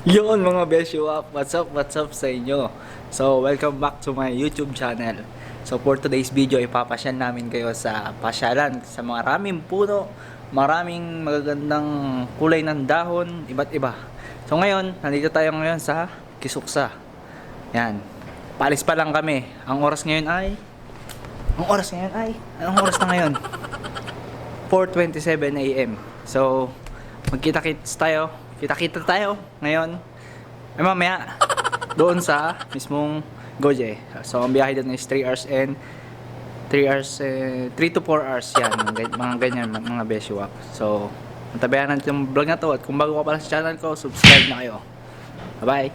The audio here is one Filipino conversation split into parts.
Yun mga besyo up, what's up sa inyo? So welcome back to my YouTube channel. So for today's video, ipapasyal namin kayo sa pasyalan, sa maraming puno, maraming magagandang kulay ng dahon, iba't iba. So ngayon, nandito tayo ngayon sa Kisuksa. Yan, paalis pa lang kami. Ang oras ngayon ay, anong oras na ngayon? 4:27 AM. So magkita-kits tayo. Kita-kita tayo ngayon. Ay mamaya doon sa mismong Goje. So ang biyahe doon is 3 hours and 3 to 4 hours yan. Mga ganyan, mga besyo up. So antabayan natin yung vlog na to. At kung bago ka pala sa channel ko, subscribe na kayo. Bye bye.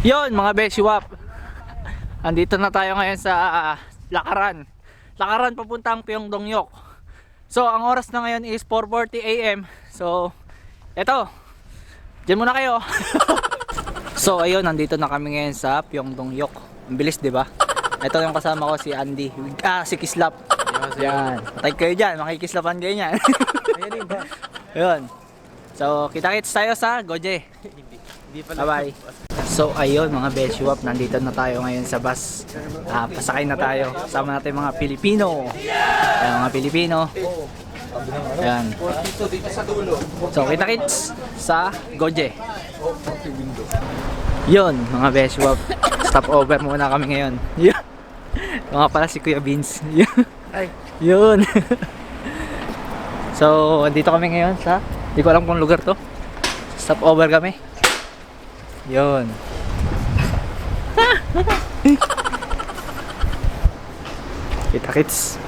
Yon mga beshiwap, andito na tayo ngayon sa Lakaran papuntang Pyeongdongyok. So ang oras na ngayon is 4:40 AM. So eto, dyan muna kayo. So ayun, nandito na kami ngayon sa Pyeongdongyok. Ang bilis, di ba? Ito yung kasama ko, si Andy, si Kislap. Yan, patay kayo dyan, makikislapan kayo yan. Ayun. So kita-kits tayo sa Goje. Bye bye. So ayun mga beshiwap, nandito na tayo ngayon sa bus. Pasakay na tayo. Sama natin mga Pilipino. Ayan, mga Pilipino. Ayan. So kita-kits sa Goje. Yun mga beshiwap, stop over muna kami ngayon. Mga pala si Kuya Vince. Yun. So andito kami ngayon sa, di ko alam kung lugar to. Stop over kami. Yun. Kita-kits.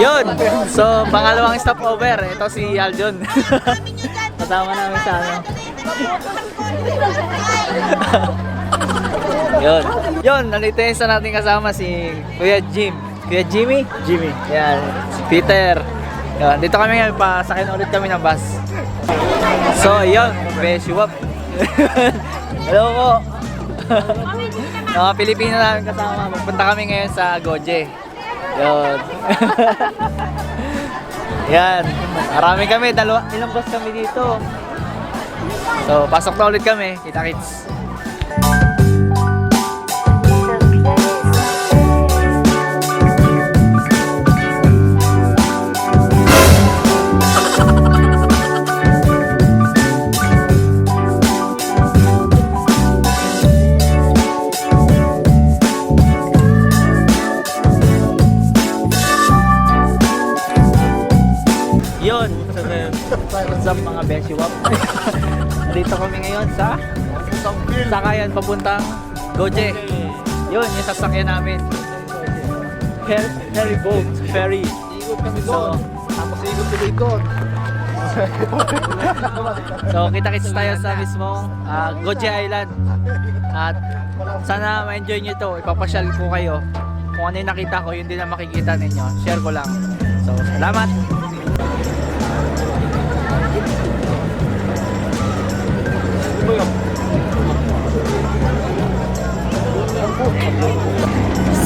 Yun. So, pangalawang stopover. Ito si Aljon. Kasama namin sa ano. Yun, nandito yung isa natin kasama si Kuya Jim. Kuya Jimmy? Jimmy. Yan, si Peter. Yan, dito kami ngayon, pasakyan ulit kami ng bus. So, yun, beshiwap. Hello po. Mga Pilipino namin kasama. Magpunta kami ngayon sa Goje. Yun. Yan, marami kami, ilang bus kami dito. So, pasok na ulit kami, kita-kits. Yun, what's up mga beshiwap? Dito kami ngayon sa sakayan papuntang Goje. Yun, yung sasakyan namin. Ferry boat, ferry. So, tapos ikot tuloy doon. So, kita-kits tayo sa mismong Goje Island. At sana ma-enjoy nyo ito. Ipapasyal ko kayo. Kung ano yung nakita ko, yun din ang makikita ninyo. Share ko lang. So, salamat!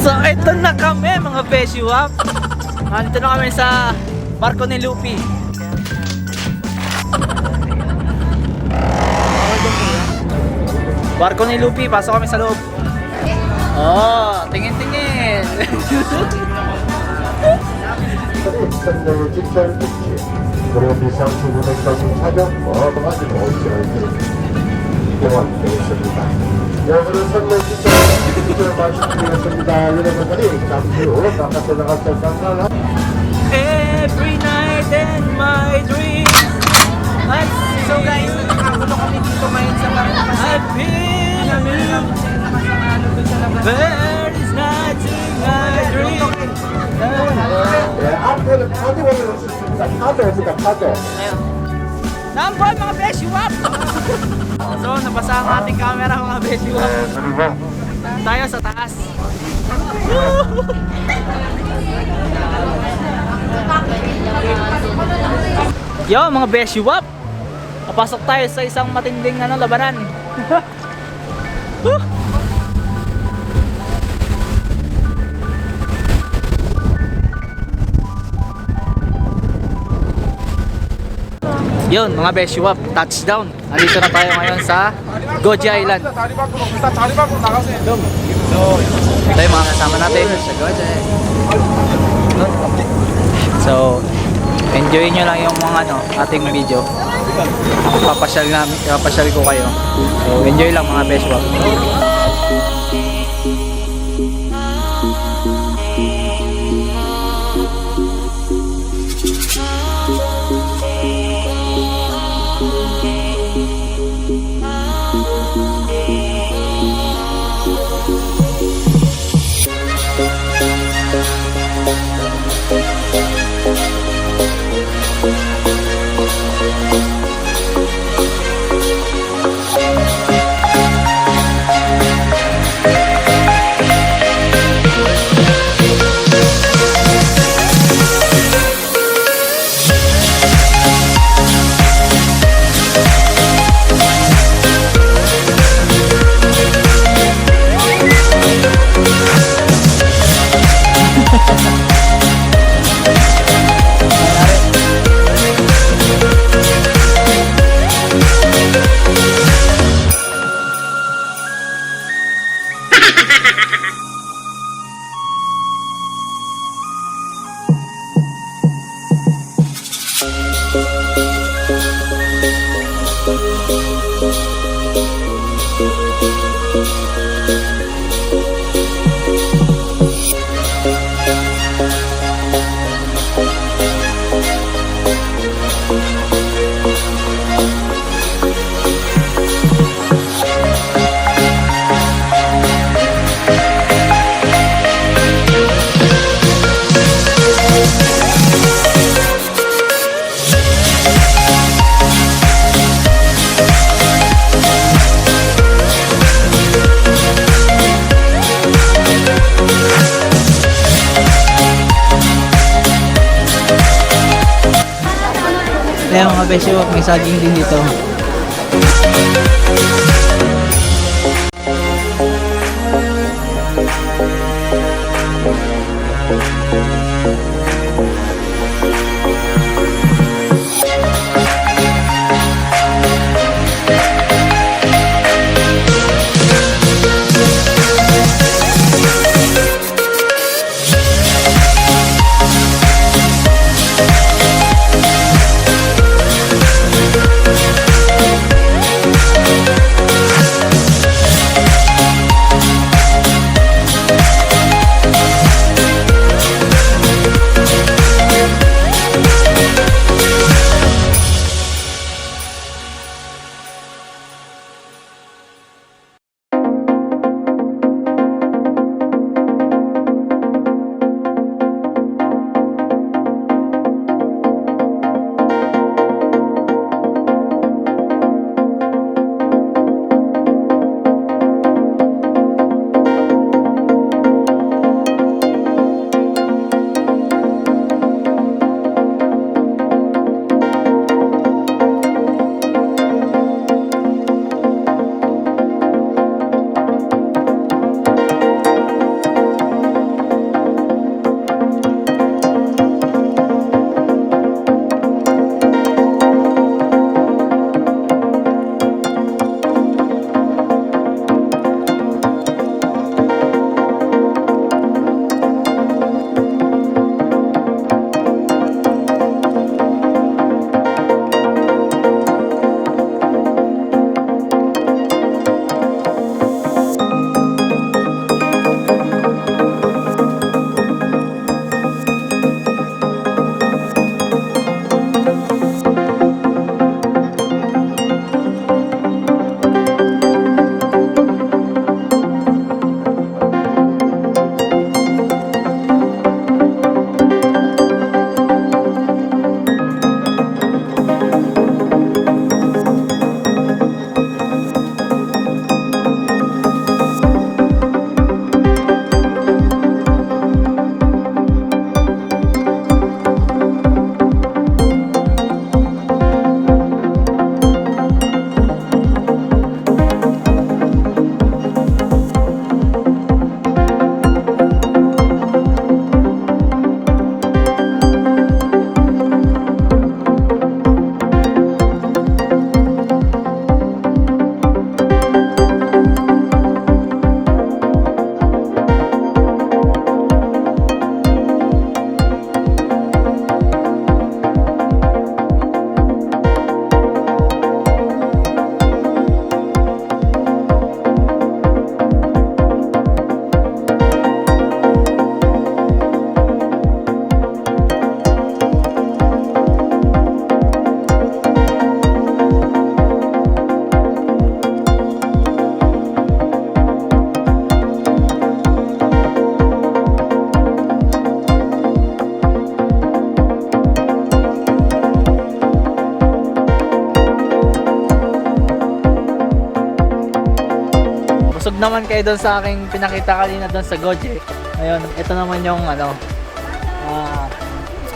So ito na kami mga beshiwap. Nandito na kami sa Barko ni Lupi. Barko ni Lupi, pasok kami sa loob. Oh, tingin-tingin. 그리고 비상 주문에까지 차량 가지고 이동하게 되겠습니다. 여러분은 선물 추천을 말씀드리겠습니다. 여러분들이 잠시 후 바깥에 나가서 장난을 Every night in my dream. So guys, nakakagulo kami dito ngayon sa Barko. I've been there is nothing I dream. 앞에는 파도를 넣을 수 있습니다. 파도입니다. 파도. Ayun. Nambol mga beshi wap! So, nabasa ang ating camera mga beshi wap. 그리고 Tayo sa taas. Yo, mga beshi wap! Papasok tayo sa isang matinding labanan. Yun, mga beshi wap, touchdown. Andito na tayo ngayon sa Goji Island. 다리 밖으로 일단 다리 밖으로 나가세요. Ito yung mga kasama natin sa Goji. So, enjoy nyo lang yung mga ating video. Papasyal ko kayo. So, enjoy lang mga beshi wap. Kaya mga beshi wap, may saging din dito. naman kayo doon sa aking pinakita kanina doon sa Goje. Ngayon, ito naman yung ano,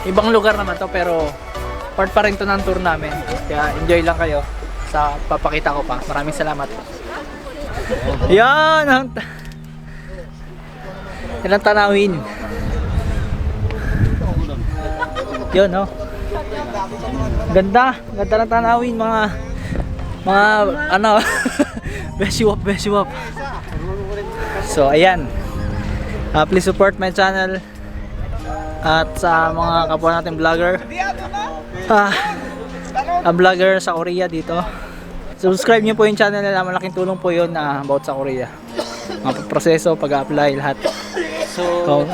ibang lugar naman to pero part pa rin to ng tour namin. Kaya enjoy lang kayo sa papakita ko pa. Maraming salamat. Yan! Ilang tanawin. Yun, no? Ganda ng tanawin, mga ano, besiwap. So, ayan. Please support my channel at sa mga kapwa natin vlogger. Ang vlogger sa Korea dito. Subscribe nyo po yung channel nila, malaking tulong po yun about sa Korea. Mga proseso, pag-apply, lahat. So,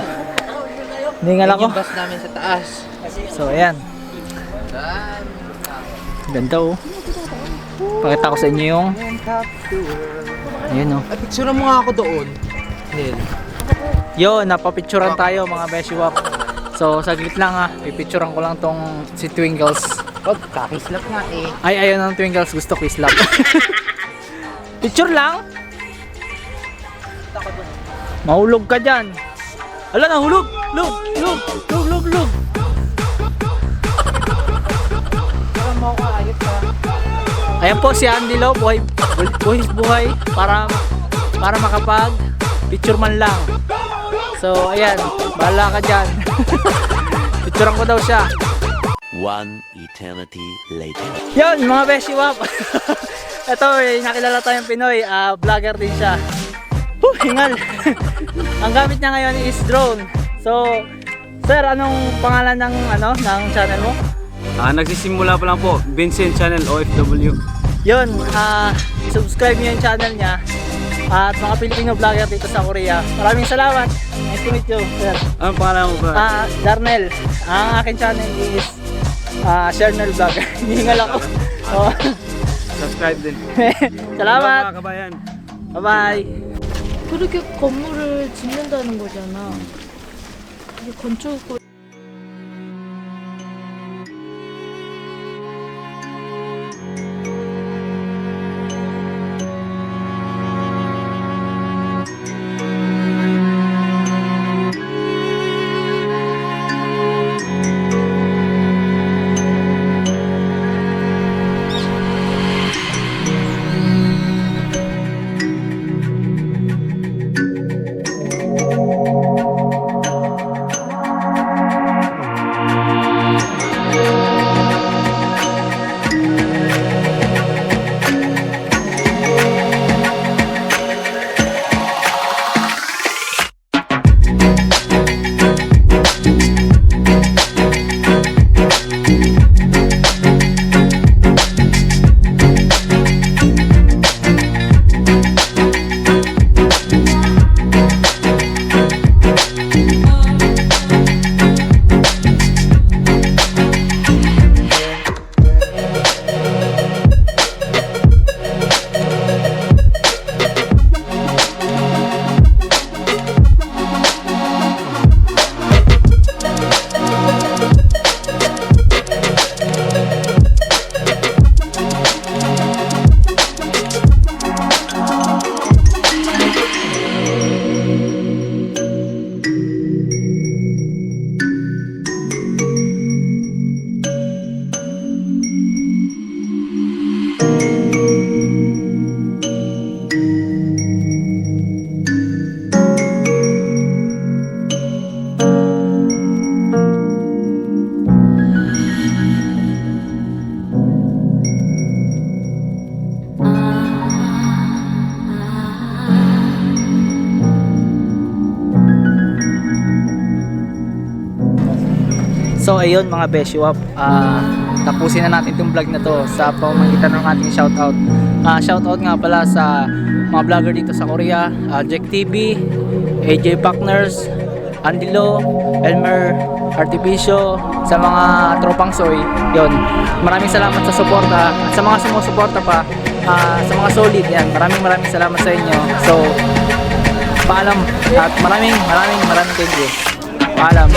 hiningal ako. Yung bus namin sa taas. So, ayan. Ganda oh. Pakita ko sa inyo yung ayun oh. Ay, picture mo nga ako doon. Nil. Yun, napapicturan tayo mga beshiwap. So, saglit lang pipicturan ko lang tong si Twinkles. Wag, kakislap nga eh. Ay, ayaw ng Twinkles, gusto ko islap. Picture lang? Mahulog ka dyan. Ala, nahulog! Lug! Ayan po si Andy Lau, buhay para makapag picture man lang. So ayan, bahala ka dyan. Picturean ko daw siya. One eternity later. Yun mga beshiwap. Ito nakilala tayong Pinoy, vlogger din siya. Hingal. Ang gamit niya ngayon is drone. So sir, anong pangalan ng channel mo? Nagsisimula pa lang po, Vincent Channel OFW. Yun, subscribe niyo yung channel niya at mga Filipino vlogger dito sa Korea. Maraming salamat. Nice to meet you, sir. Anong pangalan mo ba? Darnel. Ang aking channel is Shernel Vlogger. Hihingal ako. Oh. Subscribe din. Salamat. Mga kabayan. Bye-bye. 그렇게 건물을 짓는다는 거잖아. 이게 건축 So ayun mga beshiwap, tapusin na natin itong vlog na to sa pamamagitan ng ating shoutout. Shoutout nga pala sa mga vlogger dito sa Korea, Jack TV, AJ Partners, Andy Lo, Elmer Artificio, sa mga tropang soy. Yun, maraming salamat sa suporta at sa mga sumusuporta pa, sa mga solid yan. Maraming salamat sa inyo. So paalam at maraming thank you. Paalam.